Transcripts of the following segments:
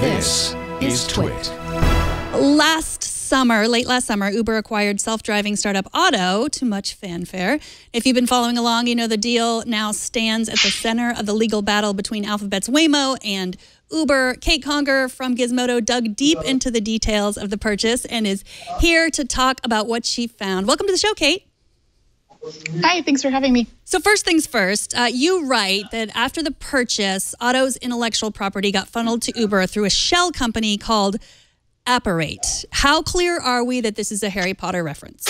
This is TWiT. Late last summer, Uber acquired self-driving startup Otto to much fanfare. If you've been following along, you know the deal now stands at the center of the legal battle between Alphabet's Waymo and Uber. Kate Conger from Gizmodo dug deep into the details of the purchase and is here to talk about what she found. Welcome to the show, Kate. Hi, thanks for having me. So first things first, you write that after the purchase, Otto's intellectual property got funneled to Uber through a shell company called Apparate. How clear are we that this is a Harry Potter reference?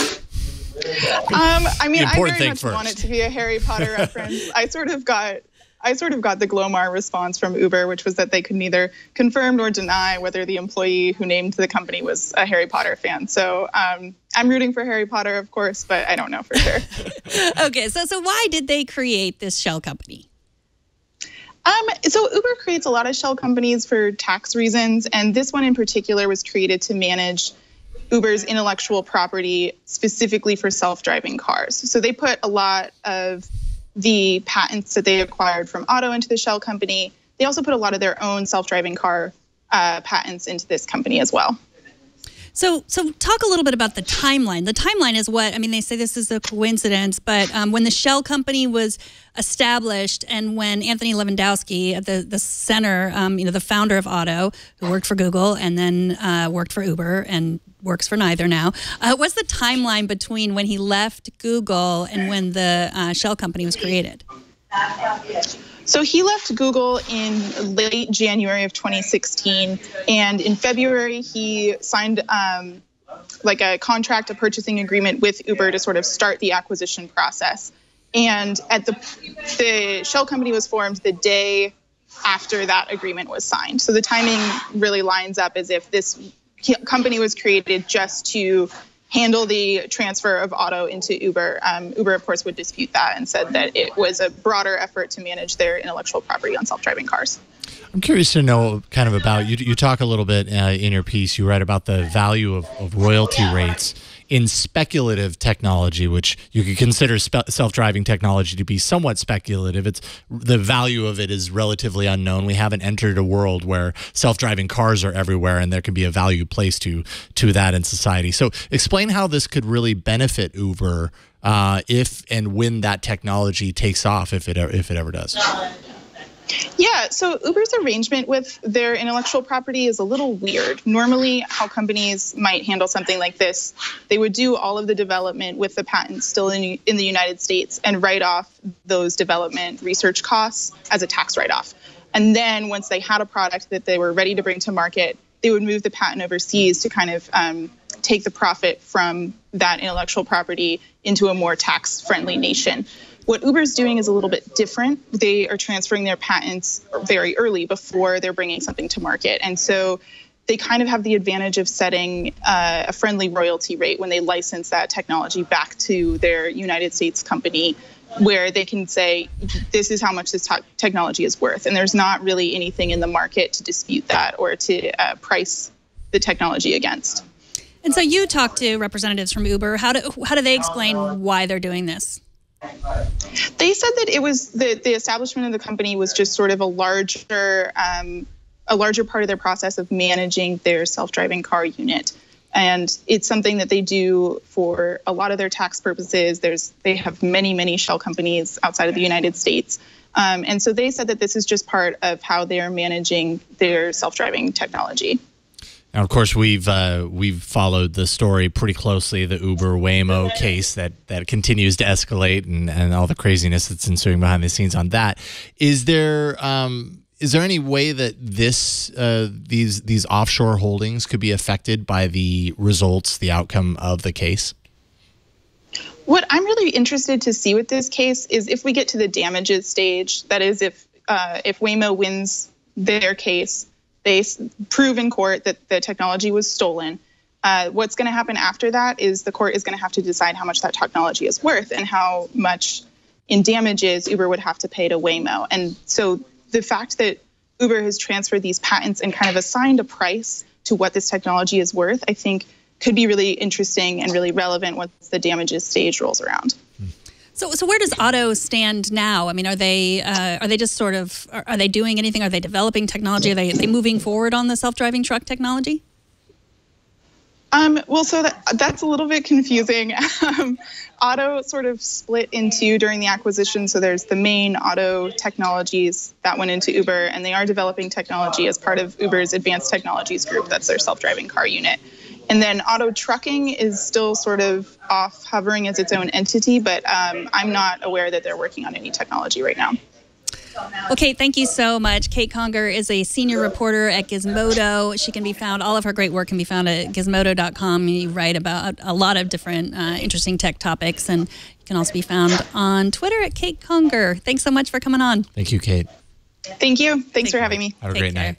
I mean, I very much want it to be a Harry Potter reference. I sort of got the Glomar response from Uber, which was that they could neither confirm nor deny whether the employee who named the company was a Harry Potter fan. So I'm rooting for Harry Potter, of course, but I don't know for sure. Okay, so why did they create this shell company? So Uber creates a lot of shell companies for tax reasons, and this one in particular was created to manage Uber's intellectual property specifically for self-driving cars. So they put a lot of the patents that they acquired from Otto into the shell company. They also put a lot of their own self-driving car patents into this company as well. So talk a little bit about the timeline. The timeline is what, I mean, they say this is a coincidence, but when the shell company was established and when Anthony Lewandowski at the center, the founder of Otto, who worked for Google and then worked for Uber and works for neither now, what's the timeline between when he left Google and when the shell company was created? So he left Google in late January of 2016, and in February he signed like a contract, a purchasing agreement with Uber to sort of start the acquisition process. And at the shell company was formed the day after that agreement was signed. So the timing really lines up as if this company was created just to handle the transfer of Otto into Uber. Uber, of course, would dispute that and said that it was a broader effort to manage their intellectual property on self-driving cars. I'm curious to know kind of about, you talk a little bit in your piece, you write about the value of royalty rates in speculative technology, which you could consider self-driving technology to be somewhat speculative. The value of it is relatively unknown. We haven't entered a world where self-driving cars are everywhere and there can be a value placed to that in society. So explain how this could really benefit Uber if and when that technology takes off, if it ever does. Yeah, so Uber's arrangement with their intellectual property is a little weird. Normally, how companies might handle something like this, they would do all of the development with the patents still in the United States and write off those development research costs as a tax write-off. And then once they had a product that they were ready to bring to market, they would move the patent overseas to kind of take the profit from that intellectual property into a more tax-friendly nation. What Uber's doing is a little bit different. They are transferring their patents very early before they're bringing something to market. And so they kind of have the advantage of setting a friendly royalty rate when they license that technology back to their United States company, where they can say, this is how much this technology is worth. And there's not really anything in the market to dispute that or to price the technology against. And so you talked to representatives from Uber. How do they explain why they're doing this? They said that it was the establishment of the company was just sort of a larger part of their process of managing their self-driving car unit. And it's something that they do for a lot of their tax purposes. They have many, many shell companies outside of the United States. And so they said that this is just part of how they are managing their self-driving technology. Now, of course, we've followed the story pretty closely, the Uber Waymo case that continues to escalate and all the craziness that's ensuing behind the scenes on that. Is there any way that these offshore holdings could be affected by the results, the outcome of the case? What I'm really interested to see with this case is if we get to the damages stage, that is if Waymo wins their case, they prove in court that the technology was stolen. What's going to happen after that is the court is going to have to decide how much that technology is worth and how much in damages Uber would have to pay to Waymo. And so the fact that Uber has transferred these patents and kind of assigned a price to what this technology is worth, I think could be really interesting and really relevant once the damages stage rolls around. So where does Otto stand now? I mean, are they just sort of, are they doing anything? Are they developing technology? Are they moving forward on the self-driving truck technology? Well, so that's a little bit confusing. Otto sort of split in two during the acquisition. So there's the main Otto Technologies that went into Uber, and they are developing technology as part of Uber's advanced technologies group. That's their self-driving car unit. And then Otto Trucking is still sort of off hovering as its own entity, but I'm not aware that they're working on any technology right now. Okay, thank you so much. Kate Conger is a senior reporter at Gizmodo. She can be found, all of her great work can be found at gizmodo.com. You write about a lot of different interesting tech topics, and you can also be found on Twitter at Kate Conger. Thanks so much for coming on. Thank you, Kate. Thank you. Thanks for having me. Have a great night.